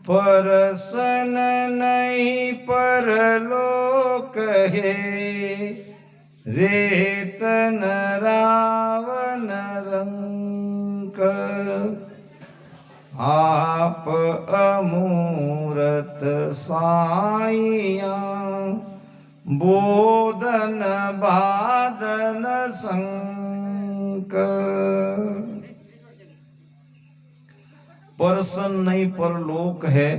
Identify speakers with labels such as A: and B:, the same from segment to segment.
A: Person नहीं परलोक है, रेतन रावण रंक। आप अमूरत साइया, बोधन बादन संक। परसन नहीं परलोक है,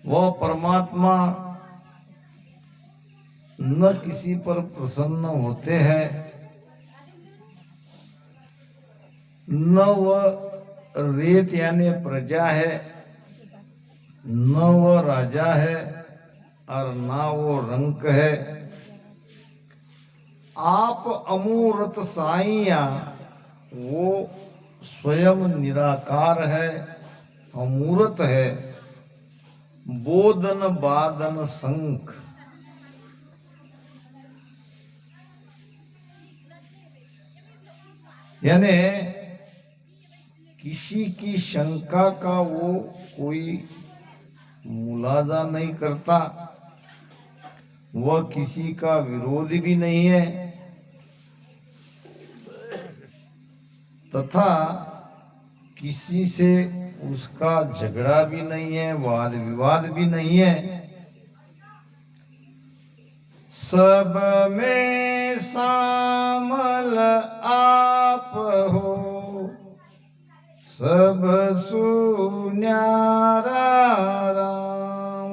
A: वह परमात्मा न किसी पर प्रसन्न होते हैं, न वह रेत यानी प्रजा है, न वह राजा है और ना वो रंक है। आप अमूर्त साइया, वो स्वयं निराकार है, अमूर्त है। बोधन बादन शंख, यानी किसी की शंका का वो कोई मुलाजा नहीं करता, वह किसी का विरोधी भी नहीं है, तथा किसी से उसका झगड़ा भी नहीं है, वाद विवाद भी नहीं है। सब में शामल आप हो, सब सुन्यारा राम।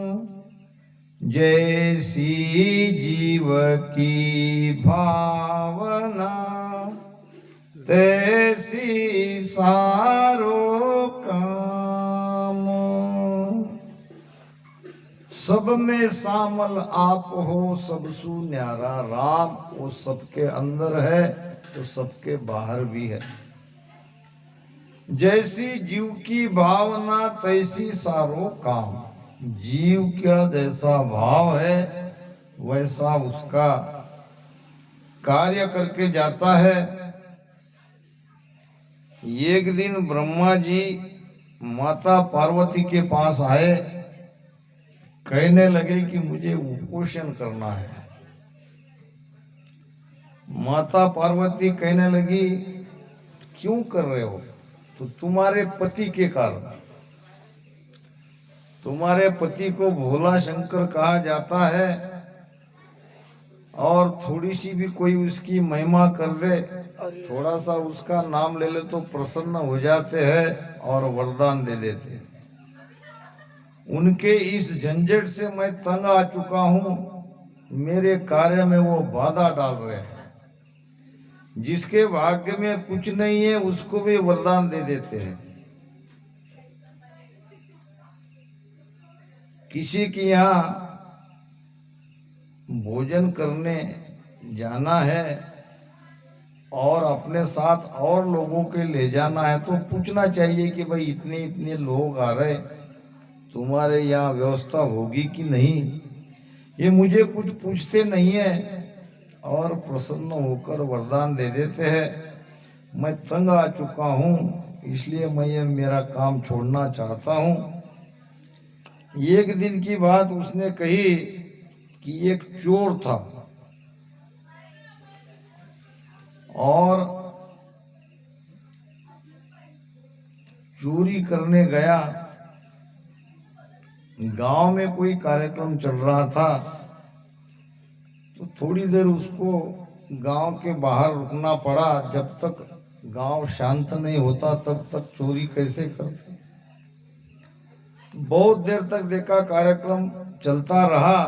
A: जैसी जीव की भावना, तैसी सारो काम। सब में शामल आप हो, सब सु न्यारा राम। वो सबके अंदर है तो सबके बाहर भी है। जैसी जीव की भावना तैसी सारो काम। जीव का जैसा भाव है वैसा उसका कार्य करके जाता है। एक दिन ब्रह्मा जी माता पार्वती के पास आए, कहने लगे कि मुझे उपोषण करना है। माता पार्वती कहने लगी, क्यों कर रहे हो? तो तुम्हारे पति के कारण। तुम्हारे पति को भोला शंकर कहा जाता है, और थोड़ी सी भी कोई उसकी महिमा कर दे, थोड़ा सा उसका नाम ले ले तो प्रसन्न हो जाते हैं और वरदान दे देते हैं। उनके इस झंझट से मैं तंग आ चुका हूं, मेरे कार्य में वो बाधा डाल रहे हैं। जिसके भाग्य में कुछ नहीं है उसको भी वरदान दे देते हैं। किसी के यहाँ भोजन करने जाना है और अपने साथ और लोगों के ले जाना है तो पूछना चाहिए कि भाई इतने इतने लोग आ रहे, तुम्हारे यहाँ व्यवस्था होगी कि नहीं। ये मुझे कुछ पूछते नहीं है और प्रसन्न होकर वरदान दे देते हैं। मैं तंग आ चुका हूँ, इसलिए मैं ये मेरा काम छोड़ना चाहता हूँ। एक दिन की बात उसने कही कि एक चोर था और चोरी करने गया। गांव में कोई कार्यक्रम चल रहा था तो थोड़ी देर उसको गांव के बाहर रुकना पड़ा। जब तक गांव शांत नहीं होता तब तक चोरी कैसे करते। बहुत देर तक देखा, कार्यक्रम चलता रहा।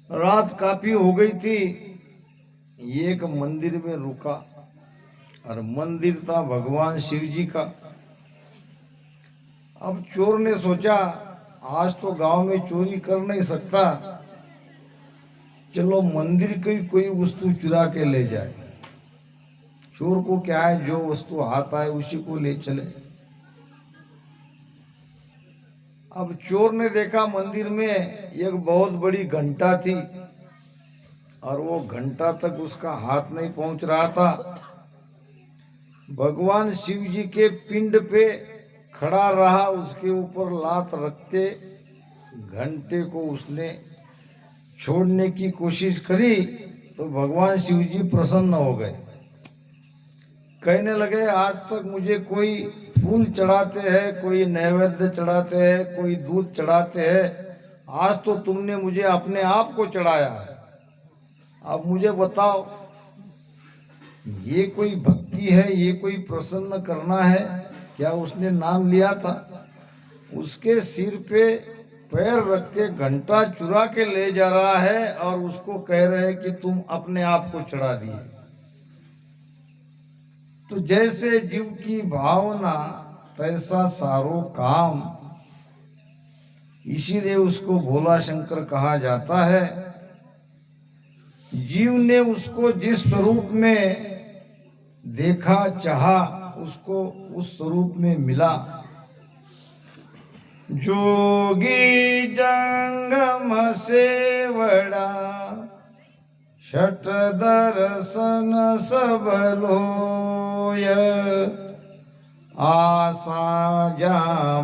A: रात काफी हो गई थी। एक मंदिर में रुका और मंदिर था भगवान शिव जी का। अब चोर ने सोचा आज तो गांव में चोरी कर नहीं सकता, चलो मंदिर की कोई वस्तु चुरा के ले जाए। चोर को क्या है, जो वस्तु हाथ आए उसी को ले चले। अब चोर ने देखा मंदिर में एक बहुत बड़ी घंटा थी और वो घंटा तक उसका हाथ नहीं पहुंच रहा था। भगवान शिव जी के पिंड पे खड़ा रहा, उसके ऊपर लात रख के घंटे को उसने छोड़ने की कोशिश करी तो भगवान शिव जी प्रसन्न हो गए। कहने लगे, आज तक मुझे कोई फूल चढ़ाते हैं, कोई नैवेद्य चढ़ाते हैं, कोई दूध चढ़ाते हैं, आज तो तुमने मुझे अपने आप को चढ़ाया है। अब मुझे बताओ, ये कोई भक्ति है, ये कोई प्रसन्न करना है क्या? उसने नाम लिया था, उसके सिर पे पैर रख के घंटा चुरा के ले जा रहा है और उसको कह रहे हैं कि तुम अपने आप को चढ़ा दिए। तो जैसे जीव की भावना तैसा सारो काम, इसीलिए उसको भोला शंकर कहा जाता है। जीव ने उसको जिस स्वरूप में देखा चाहा, उसको उस स्वरूप में मिला। जोगी जंगम सेवड़ा, शट दर्शन सब लोय, आशा जा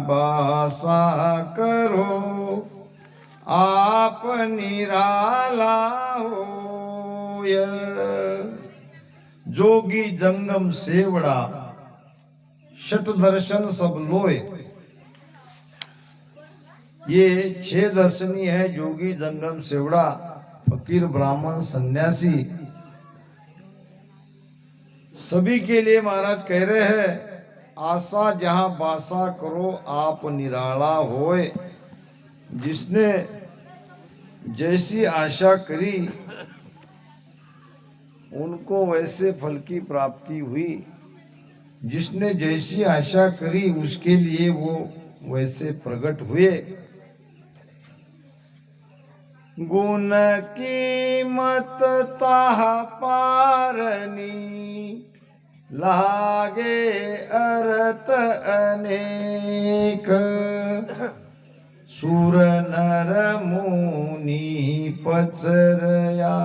A: बासा करो, आप निराला होय। जोगी जंगम सेवड़ा, शट दर्शन सब लोय। ये 6 दर्शनी है, जोगी जंगम सेवड़ा, फकीर ब्राह्मण सन्यासी, सभी के लिए महाराज कह रहे हैं, आशा जहां बासा करो आप निराला होए। जिसने जैसी आशा करी उनको वैसे फल की प्राप्ति हुई, जिसने जैसी आशा करी उसके लिए वो वैसे प्रकट हुए। गुण की मत ताहा पारनी, लागे अर्थ अनेक, सुर नर मुनि पचरया,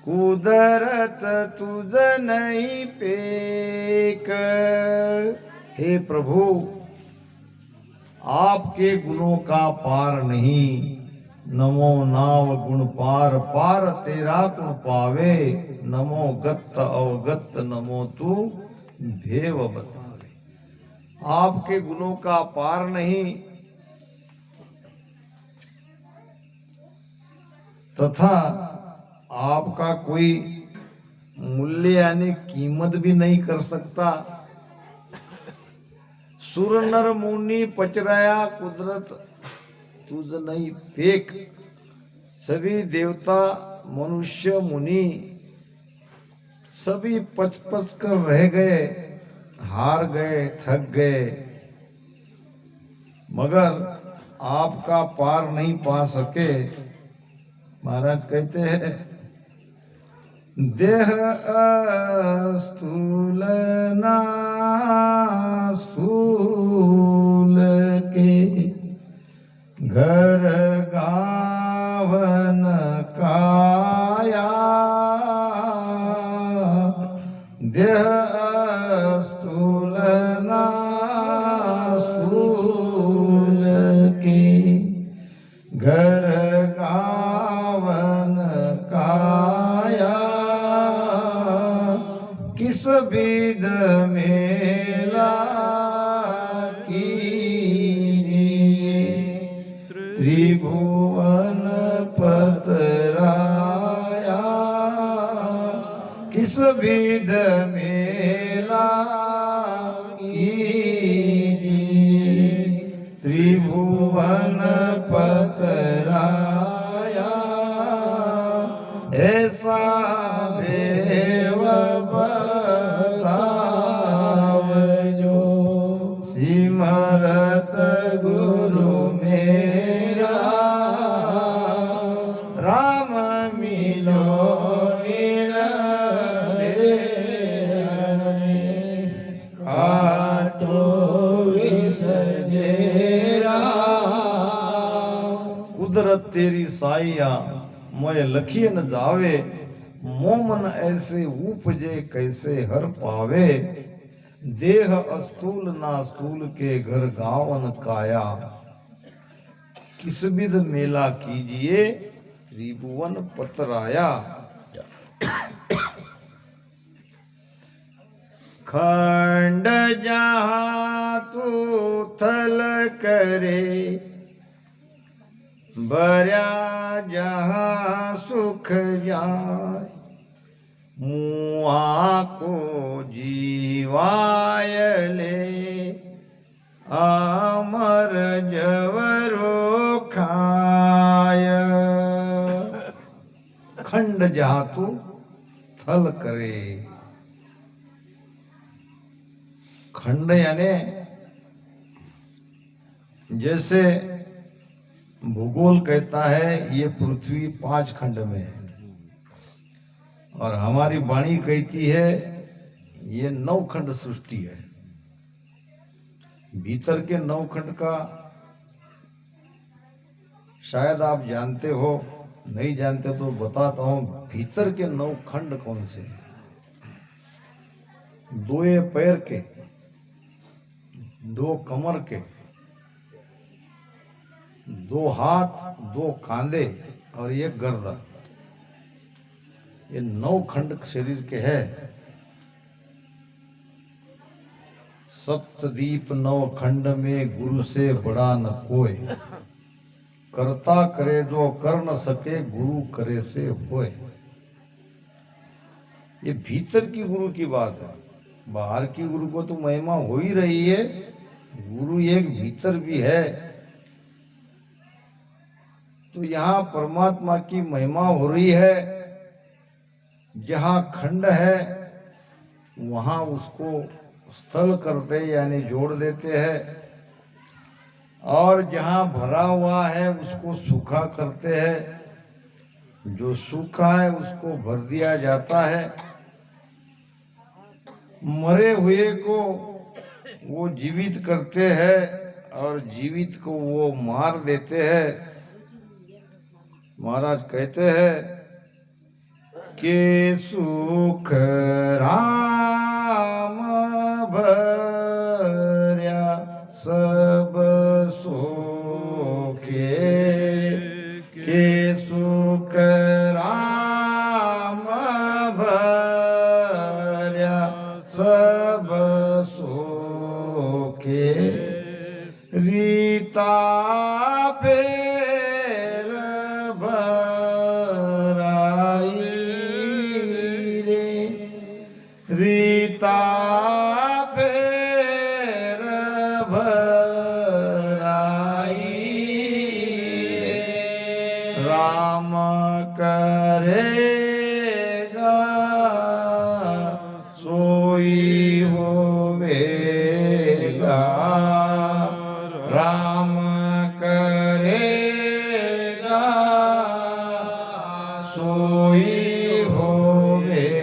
A: कुदरत तुझ नहीं पेक। हे प्रभु, आपके गुणों का पार नहीं। नमो नाव गुण पार, पार तेरा गुण पावे। नमो गत अवगत, नमो तू भेव बतावे। आपके गुणों का पार नहीं, तथा आपका कोई मूल्य यानी कीमत भी नहीं कर सकता। सुर नर मुनि पचराया, कुदरत तुझ नहीं फेक। सभी देवता मनुष्य मुनि सभी पच पच कर रह गए, हार गए, थक गए, मगर आपका पार नहीं पा सके। महाराज कहते हैं, देह स्थूल ना स्थूल के, घर गावन काया, देह स्थूल ना स्थूल के, घर गावन काया, किस विध मेला त्रिभुवन पतराया, किस विध मेला कीजिए, त्रिभुवन पतराया। ऐसा भेव बताव जो, सिमरत गुरु मेरा, राम मिलो मिल दे, काटो विसजेरा। कुदरत तेरी साइया, मोय लखिए न जावे, मोमन ऐसे उपजे कैसे हर पावे, देह अस्तूल ना स्थूल के घर गावन काया। किस विध मेला कीजिए त्रिभुवन पतराया। खंड जहाँ तू थल करे, बर्या जहाँ सुख जाय। मुआ को जीवाय ले, अमर जवरो खाय। खंड जहाँ तू थल करे, खंड यानी जैसे भूगोल कहता है ये पृथ्वी 5 खंड में है, और हमारी वाणी कहती है ये 9 खंड सृष्टि है। भीतर के 9 खंड का शायद आप जानते हो, नहीं जानते तो बताता हूं। भीतर के 9 खंड कौन से हैं? 2 पैर के, 2 कमर के, 2 हाथ, 2 खांधे और 1 गर्दन। ये 9 खंड शरीर के है। सप्तदीप 9 खंड में गुरु से बड़ा न कोई, करता करे जो कर न सके गुरु करे से होए। ये भीतर की गुरु की बात है। बाहर की गुरु को तो महिमा हो ही रही है, गुरु एक भीतर भी है। तो यहाँ परमात्मा की महिमा हो रही है। जहाँ खंड है वहाँ उसको स्थल करते यानी जोड़ देते हैं, और जहाँ भरा हुआ है उसको सूखा करते हैं। जो सूखा है उसको भर दिया जाता है। मरे हुए को वो जीवित करते हैं और जीवित को वो मार देते हैं। महाराज कहते हैं कि सुख राम भर्या सब सोखे, के सुख राम भर्या सब सोखे। रीता फेर भराई रे, रीता फेर भराई रे। राम करेगा सोई होवेगा, राम करेगा सोई होवेगा।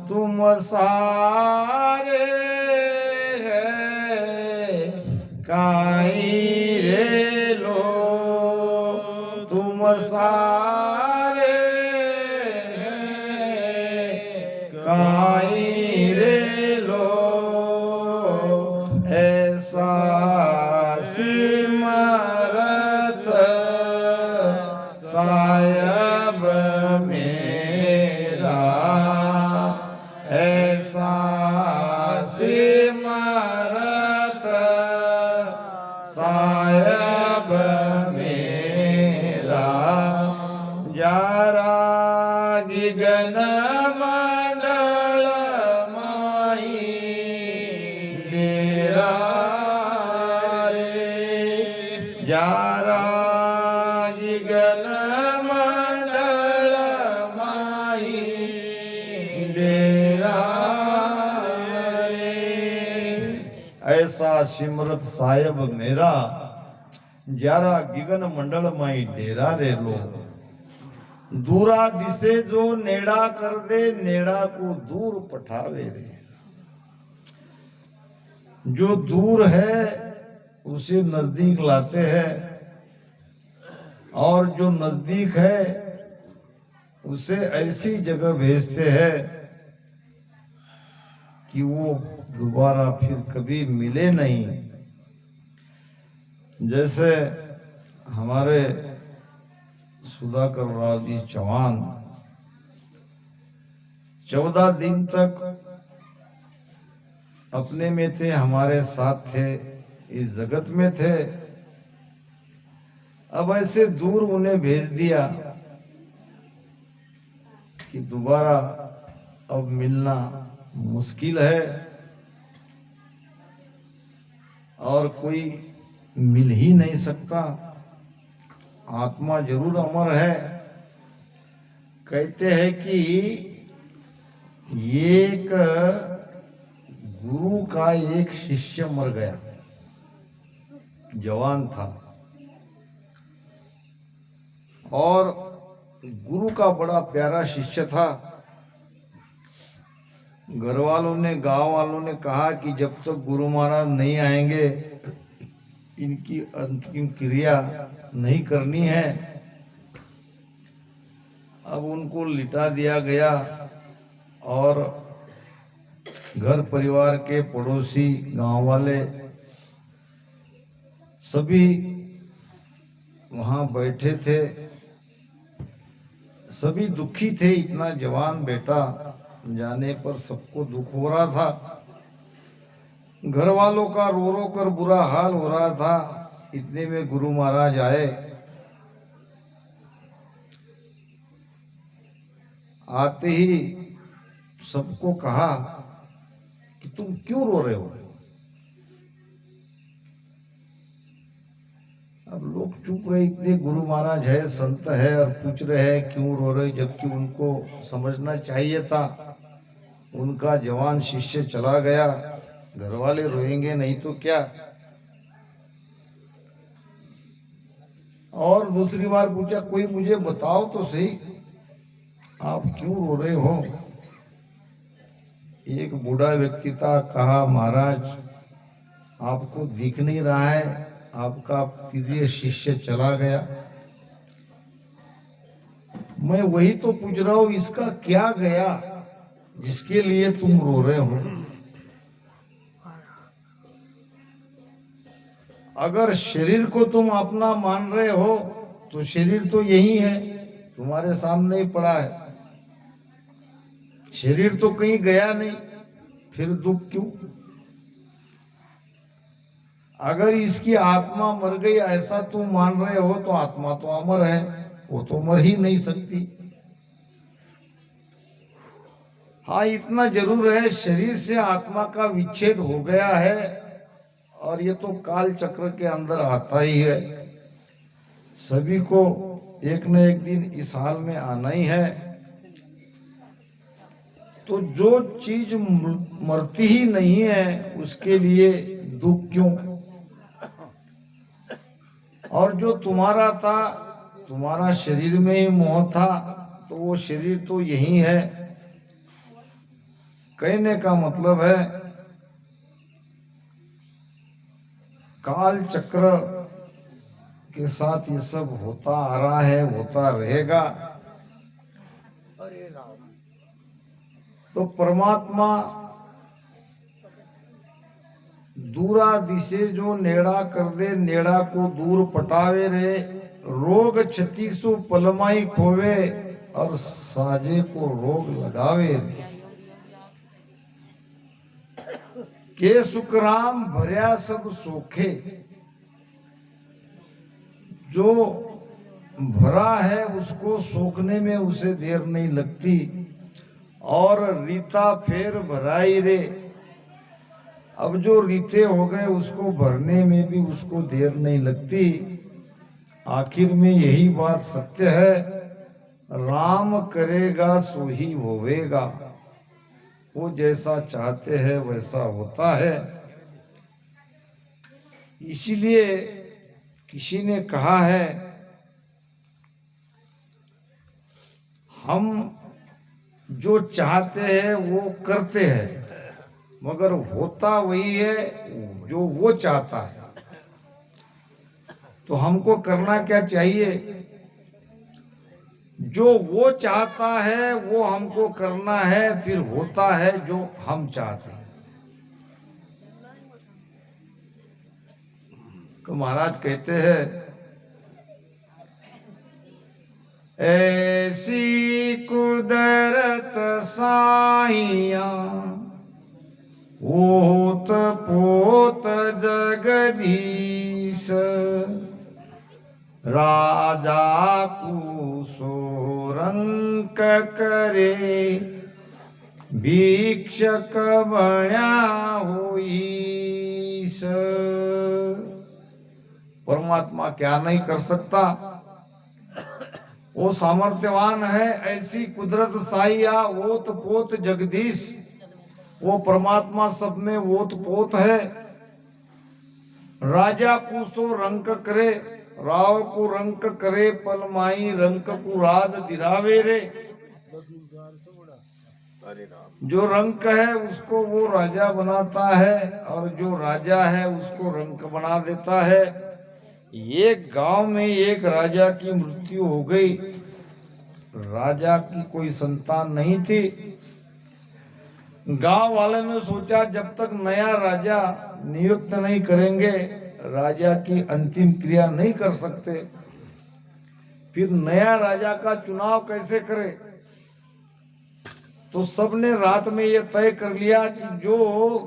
A: तुम सारे है काई रे लो, तुम सारे है काई रे लो। ऐसा सिमरत सायब मेरा, ऐसा सिमरत सायब मेरा। जरा गिगन मंडल माई डेरा रे, जरा गिगन मंडल माई डेरा रे। ऐसा सिमरत साहेब मेरा, जरा गिगन मंडल माई डेरा रे लो। दूरा दिसे जो नेड़ा कर दे, नेड़ा को दूर पठावे रे। जो दूर है उसे नजदीक लाते हैं, और जो नजदीक है उसे ऐसी जगह भेजते हैं कि वो दोबारा फिर कभी मिले नहीं। जैसे हमारे सुधाकर राव जी चौहान 14 दिन तक अपने में थे, हमारे साथ थे, इस जगत में थे। अब ऐसे दूर उन्हें भेज दिया कि दोबारा अब मिलना मुश्किल है और कोई मिल ही नहीं सकता। आत्मा जरूर अमर है। कहते हैं कि एक गुरु का एक शिष्य मर गया, जवान था, और गुरु का बड़ा प्यारा शिष्य था। घर वालों ने, गांव वालों ने कहा कि जब तक गुरु महाराज नहीं आएंगे इनकी अंतिम क्रिया नहीं करनी है। अब उनको लिटा दिया गया और घर परिवार के पड़ोसी, गांव वाले सभी वहां बैठे थे। सभी दुखी थे, इतना जवान बेटा जाने पर सबको दुख हो रहा था। घर वालों का रो रो कर बुरा हाल हो रहा था। इतने में गुरु महाराज आए। आते ही सबको कहा कि तुम क्यों रो रहे हो। अब लोग चुप रहे, इतने गुरु महाराज है, संत है, और पूछ रहे हैं क्यों रो रहे, जबकि उनको समझना चाहिए था उनका जवान शिष्य चला गया। घर वाले रोएंगे नहीं तो क्या। और दूसरी बार पूछा, कोई मुझे बताओ तो सही आप क्यों रो रहे हो। एक बूढ़ा व्यक्ति था, कहा महाराज आपको दिख नहीं रहा है, आपका प्रिय शिष्य चला गया। मैं वही तो पूछ रहा हूं, इसका क्या गया जिसके लिए तुम रो रहे हो। अगर शरीर को तुम अपना मान रहे हो तो शरीर तो यही है, तुम्हारे सामने ही पड़ा है। शरीर तो कहीं गया नहीं, फिर दुख क्यों। अगर इसकी आत्मा मर गई ऐसा तुम मान रहे हो तो आत्मा तो अमर है, वो तो मर ही नहीं सकती। हाँ, इतना जरूर है, शरीर से आत्मा का विच्छेद हो गया है और ये तो काल चक्र के अंदर आता ही है। सभी को एक न एक दिन इस हाल में आना ही है। तो जो चीज मरती ही नहीं है उसके लिए दुख क्यों। और जो तुम्हारा था, तुम्हारा शरीर में ही मोह था, तो वो शरीर तो यही है। कहने का मतलब है काल चक्र के साथ ये सब होता आ रहा है, होता रहेगा। तो परमात्मा दूरा दिशे जो नेड़ा कर दे, नेड़ा को दूर पटावे रे। रोग क्षति सु पलमाई खोवे और साजे को रोग लगावे रे। के सुखराम भर्या सब सोखे। जो भरा है उसको सोखने में उसे देर नहीं लगती। और रीता फेर भराई रे। अब जो रीते हो गए उसको भरने में भी उसको देर नहीं लगती। आखिर में यही बात सत्य है, राम करेगा सो ही होवेगा। वो जैसा चाहते हैं वैसा होता है। इसीलिए किसी ने कहा है, हम जो चाहते हैं वो करते हैं, मगर होता वही है जो वो चाहता है। तो हमको करना क्या चाहिए। जो वो चाहता है वो हमको करना है, फिर होता है जो हम चाहते हैं। तो महाराज कहते हैं, ऐसी कुदरत साइया ओत पोत जगदीश, राजा कुसो रंक करे भिक्षक बण्या होईस। परमात्मा क्या नहीं कर सकता, वो सामर्थ्यवान है। ऐसी कुदरत साइया ओत पोत जगदीश, वो परमात्मा सब में ओत पोत है। राजा कुसो रंक करे, राव को रंक करे, पलमाई रंक को राज दिरावे रे। जो रंक है उसको वो राजा बनाता है, और जो राजा है उसको रंक बना देता है। एक गांव में एक राजा की मृत्यु हो गई। राजा की कोई संतान नहीं थी। गांव वाले ने सोचा जब तक नया राजा नियुक्त नहीं करेंगे राजा की अंतिम क्रिया नहीं कर सकते, फिर नया राजा का चुनाव कैसे करें। तो सबने रात में ये तय कर लिया कि जो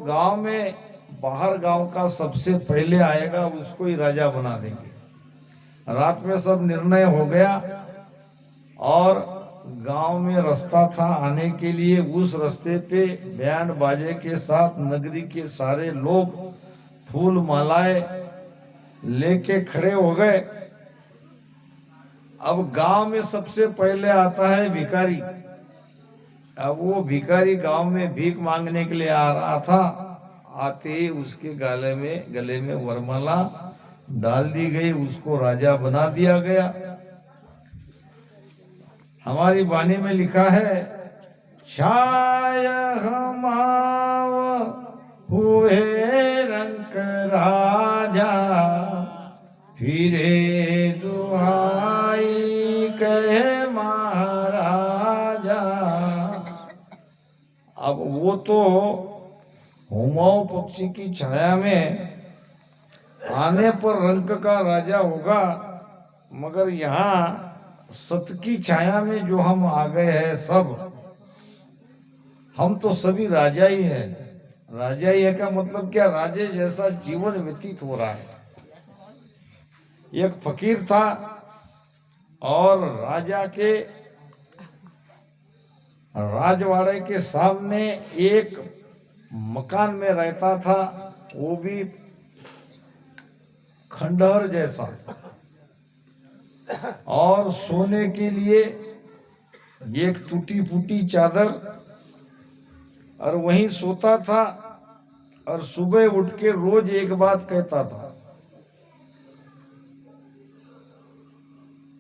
A: गांव में बाहर गांव का सबसे पहले आएगा उसको ही राजा बना देंगे। रात में सब निर्णय हो गया, और गांव में रास्ता था आने के लिए। उस रास्ते पे बैंड बाजे के साथ नगरी के सारे लोग फूल मालाएं लेके खड़े हो गए। अब गांव में सबसे पहले आता है भिखारी। अब वो भिखारी गांव में भीख मांगने के लिए आ रहा था। आते ही उसके गले में वरमाला डाल दी गई, उसको राजा बना दिया गया। हमारी वाणी में लिखा है, छाय हमाव हुए रंक राजा, फिरे दुहाई कहे महाराजा। अब वो तो हुमाऊं पक्षी की छाया में आने पर रंक का राजा होगा, मगर यहाँ सत की छाया में जो हम आ गए हैं सब, हम तो सभी राजा ही हैं। राजा ही है का मतलब क्या, राजे जैसा जीवन व्यतीत हो रहा है। एक फकीर था और राजा के राजवाड़े के सामने एक मकान में रहता था, वो भी खंडहर जैसा, और सोने के लिए एक टूटी फूटी चादर, और वहीं सोता था। और सुबह उठ के रोज एक बात कहता था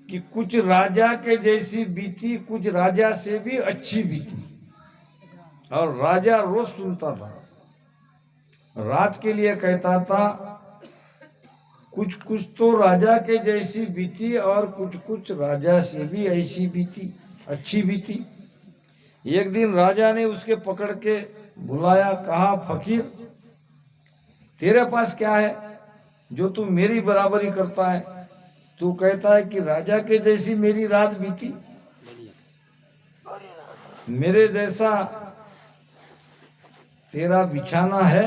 A: कि कुछ राजा के जैसी बीती, कुछ राजा से भी अच्छी बीती। और राजा रोज सुनता था। रात के लिए कहता था, कुछ कुछ तो राजा के जैसी बीती और कुछ कुछ राजा से भी ऐसी बीती, अच्छी बीती। एक दिन राजा ने उसके पकड़ के बुलाया, कहा, फकीर तेरे पास क्या है जो तू मेरी बराबरी करता है? तू कहता है कि राजा के जैसी मेरी रात बीती, मेरे जैसा तेरा बिछाना है,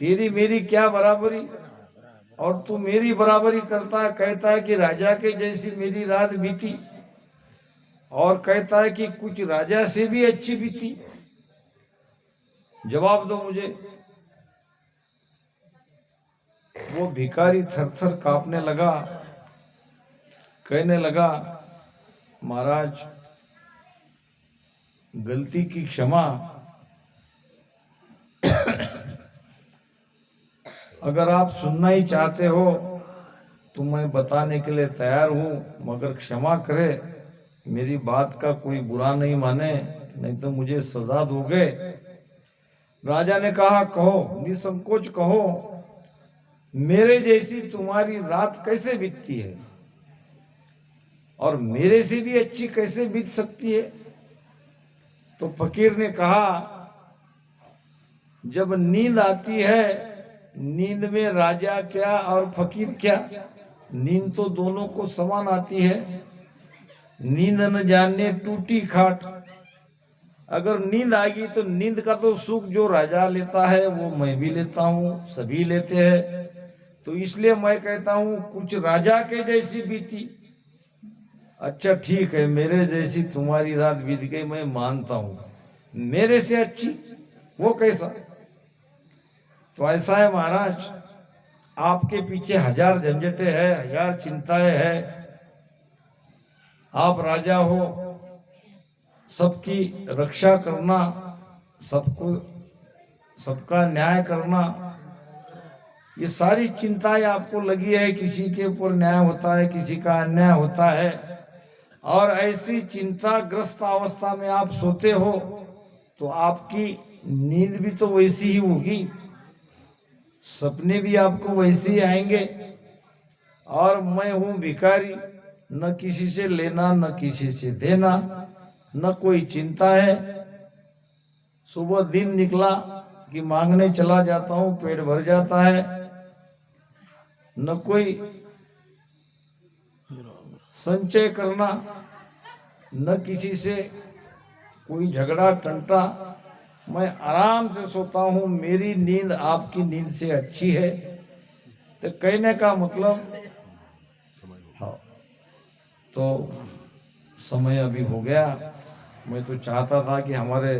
A: तेरी मेरी क्या बराबरी? और तू मेरी बराबरी करता है, कहता है कि राजा के जैसी मेरी रात बीती, और कहता है कि कुछ राजा से भी अच्छी बीती। जवाब दो मुझे। वो भिखारी थर थर कांपने लगा, कहने लगा, महाराज गलती की क्षमा, अगर आप सुनना ही चाहते हो तो मैं बताने के लिए तैयार हूं, मगर क्षमा करे, मेरी बात का कोई बुरा नहीं माने, नहीं तो मुझे सजा दोगे। राजा ने कहा, कहो, निसंकोच कहो, मेरे जैसी तुम्हारी रात कैसे बीतती है? और मेरे से भी अच्छी कैसे बीत सकती है? तो फकीर ने कहा, जब नींद आती है, नींद में राजा क्या और फकीर क्या, नींद तो दोनों को समान आती है। नींद न जाने टूटी खाट। अगर नींद आ गई तो नींद का तो सुख जो राजा लेता है वो मैं भी लेता हूँ, सभी लेते हैं। तो इसलिए मैं कहता हूँ कुछ राजा के जैसी बीती। अच्छा ठीक है, मेरे जैसी तुम्हारी रात बीत गई, मैं मानता हूँ। मेरे से अच्छी वो कैसा? तो ऐसा है महाराज, आपके पीछे हजार झंझटें हैं, हजार चिंताएं हैं। आप राजा हो, सबकी रक्षा करना, सबको सबका न्याय करना, ये सारी चिंताएं आपको लगी है। किसी के ऊपर न्याय होता है, किसी का अन्याय होता है, और ऐसी चिंताग्रस्त अवस्था में आप सोते हो तो आपकी नींद भी तो वैसी ही होगी, सपने भी आपको वैसे ही आएंगे। और मैं हूं भिखारी, न किसी से लेना न किसी से देना, न कोई चिंता है। सुबह दिन निकला कि मांगने चला जाता हूं, पेट भर जाता है। न कोई संचय करना, न किसी से कोई झगड़ा टंटा, मैं आराम से सोता हूं। मेरी नींद आपकी नींद से अच्छी है। तो कहने का मतलब, हाँ, तो समय अभी हो गया। मैं तो चाहता था कि हमारे